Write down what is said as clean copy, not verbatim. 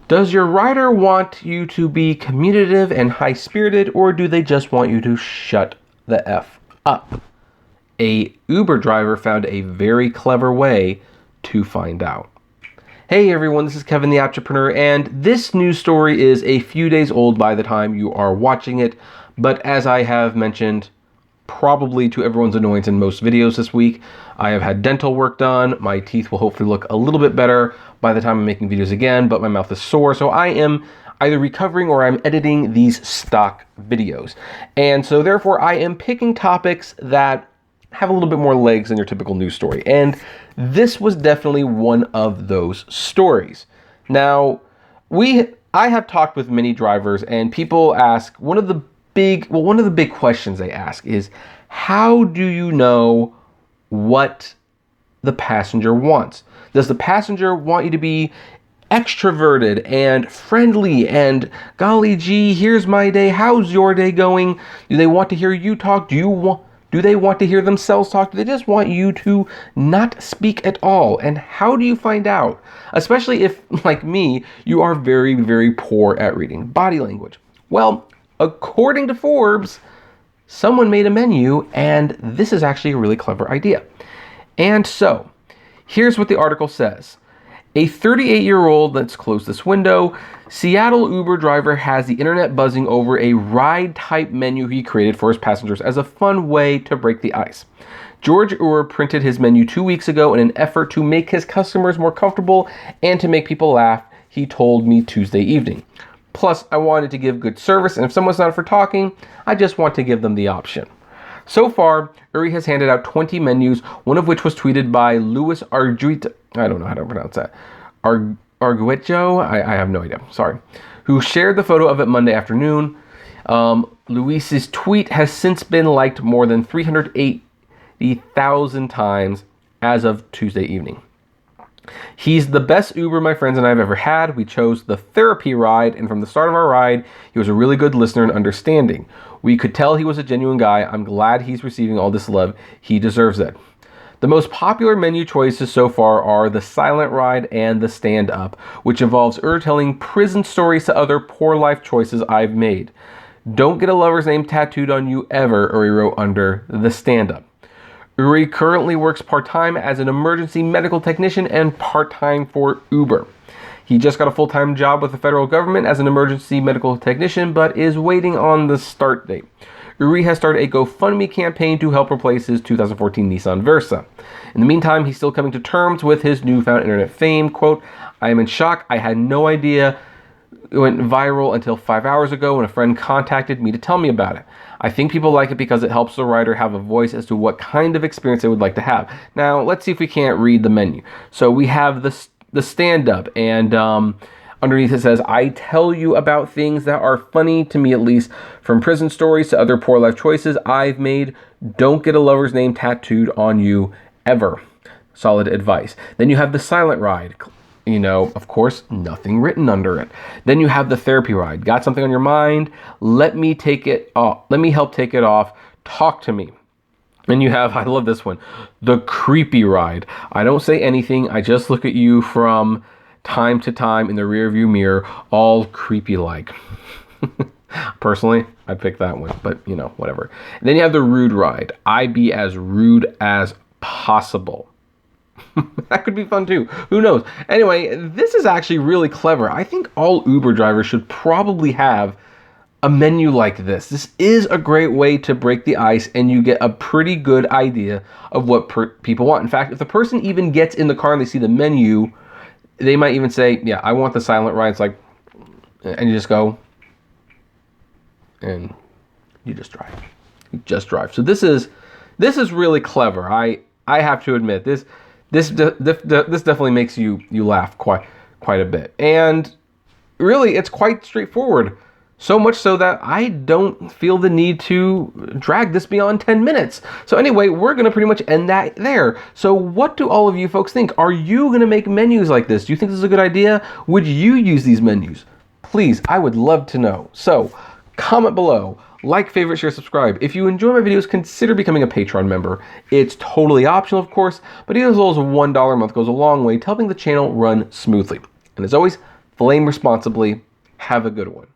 Does your rider want you to be communicative and high-spirited, or do they just want you to shut the F up? A Uber driver found a very clever way to find out. Hey everyone, this is Kevin the Apptrepreneur, and this news story is a few days old by the time you are watching it, but as I have mentioned, probably to everyone's annoyance in most videos this week, I have had dental work done. My teeth will hopefully look a little bit better by the time I'm making videos again, but my mouth is sore, so I am either recovering or I'm editing these stock videos. And so therefore I am picking topics that have a little bit more legs than your typical news story. And this was definitely one of those stories. Now, I have talked with many drivers, and people ask, one of the big questions they ask is, how do you know what the passenger wants? Does the passenger want you to be extroverted and friendly and golly gee, here's my day, how's your day going? Do they want to hear you talk? Do they want to hear themselves talk? Do they just want you to not speak at all? And how do you find out? Especially if, like me, you are very, very poor at reading body language. Well, according to Forbes, someone made a menu, and this is actually a really clever idea. And so, here's what the article says. A 38-year-old, let's close this window, Seattle Uber driver has the internet buzzing over a ride-type menu he created for his passengers as a fun way to break the ice. George Ur printed his menu 2 weeks ago in an effort to make his customers more comfortable and to make people laugh, he told me Tuesday evening. Plus, I wanted to give good service, and if someone's not for talking, I just want to give them the option. So far, Uri has handed out 20 menus, one of which was tweeted by Luis Arguito, I don't know how to pronounce that, Arguejo, I have no idea, sorry, who shared the photo of it Monday afternoon. Luis's tweet has since been liked more than 380,000 times as of Tuesday evening. He's the best Uber my friends and I have ever had. We chose the therapy ride, and from the start of our ride, he was a really good listener and understanding. We could tell he was a genuine guy. I'm glad he's receiving all this love. He deserves it. The most popular menu choices so far are the silent ride and the stand-up, which involves Ur telling prison stories to other poor life choices I've made. Don't get a lover's name tattooed on you ever, Uri wrote under the stand-up. Uri currently works part-time as an emergency medical technician and part-time for Uber. He just got a full-time job with the federal government as an emergency medical technician, but is waiting on the start date. Uri has started a GoFundMe campaign to help replace his 2014 Nissan Versa. In the meantime, he's still coming to terms with his newfound internet fame. Quote, I am in shock. I had no idea it went viral until 5 hours ago when a friend contacted me to tell me about it. I think people like it because it helps the rider have a voice as to what kind of experience they would like to have. Now, let's see if we can't read the menu. So we have the stand-up, and underneath it says, I tell you about things that are funny, to me at least, from prison stories to other poor life choices I've made. Don't get a lover's name tattooed on you ever. Solid advice. Then you have the silent ride. You know, of course, nothing written under it. Then you have the therapy ride. Got something on your mind? Let me take it off. Let me help take it off. Talk to me. Then you have, I love this one, the creepy ride. I don't say anything. I just look at you from time to time in the rearview mirror, all creepy like. Personally, I'd pick that one, but you know, whatever. And then you have the rude ride. I be as rude as possible. That could be fun too. Who knows? Anyway, this is actually really clever. I think all Uber drivers should probably have a menu like this. This is a great way to break the ice, and you get a pretty good idea of what people want. In fact, if the person even gets in the car and they see the menu, they might even say, yeah, I want the silent ride. It's like, and you just go, and you just drive. You just drive. So this is really clever. I have to admit, this definitely makes you laugh quite a bit. And really, it's quite straightforward. So much so that I don't feel the need to drag this beyond 10 minutes. So anyway, we're going to pretty much end that there. So what do all of you folks think? Are you going to make menus like this? Do you think this is a good idea? Would you use these menus? Please, I would love to know. So comment below, like, favorite, share, subscribe. If you enjoy my videos, consider becoming a Patreon member. It's totally optional, of course, but even as little as $1 a month goes a long way to helping the channel run smoothly. And as always, Flame responsibly. Have a good one.